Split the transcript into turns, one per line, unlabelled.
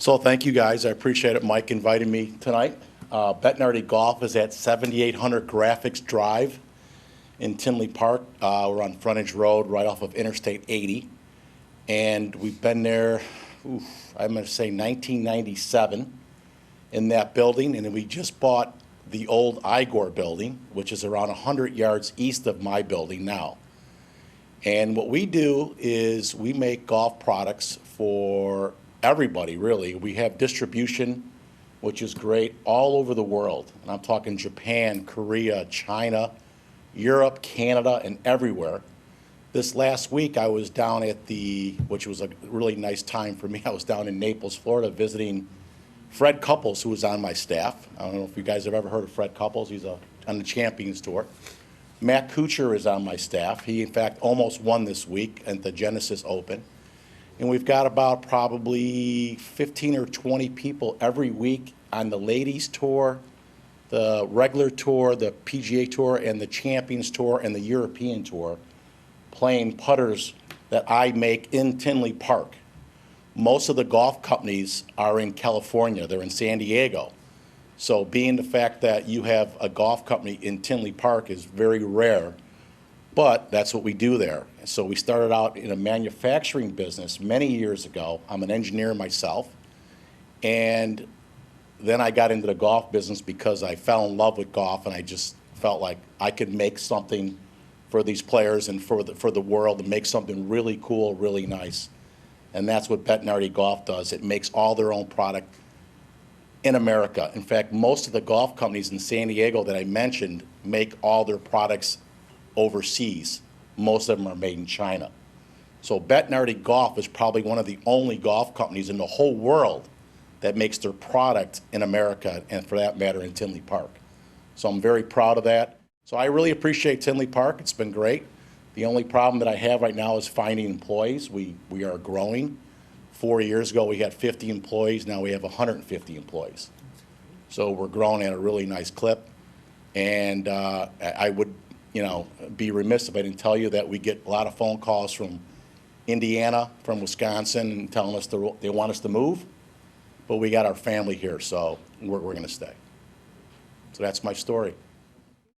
So thank you guys. I appreciate it. Mike invited me tonight. Bettinardi Golf is at 7800 Graphics Drive in Tinley Park. We're on Frontage Road right off of Interstate 80. And we've been there, I'm going to say 1997 in that building. And then we just bought the old Igor building, which is around 100 yards east of my building now. And what we do is we make golf products for everybody, really. We have distribution, which is great, all over the world. And I'm talking Japan, Korea, China, Europe, Canada, and everywhere. This last week I was down at which was a really nice time for me, I was down in Naples, Florida, visiting Fred Couples, who was on my staff. I don't know if you guys have ever heard of Fred Couples. He's on the Champions Tour. Matt Kuchar is on my staff. He, in fact, almost won this week at the Genesis Open. And we've got about probably 15 or 20 people every week on the Ladies Tour, the regular tour, the PGA Tour, and the Champions Tour, and the European Tour, playing putters that I make in Tinley Park. Most of the golf companies are in California. They're in San Diego. So being the fact that you have a golf company in Tinley Park is very rare, but that's what we do there. So we started out in a manufacturing business many years ago. I'm an engineer myself. And then I got into the golf business because I fell in love with golf, and I just felt like I could make something for these players and for the world, and make something really cool, really nice. And that's what Bettinardi Golf does. It makes all their own product in America. In fact, most of the golf companies in San Diego that I mentioned make all their products overseas. Most of them are made in China. So Bettinardi Golf is probably one of the only golf companies in the whole world that makes their product in America, and for that matter in Tinley Park. So I'm very proud of that. So I really appreciate Tinley Park. It's been great. The only problem that I have right now is finding employees. We are growing. 4 years ago we had 50 employees. Now we have 150 employees. So we're growing at a really nice clip. And I would be remiss if I didn't tell you that we get a lot of phone calls from Indiana, from Wisconsin, and telling us they want us to move. But we got our family here, so we're going to stay. So that's my story.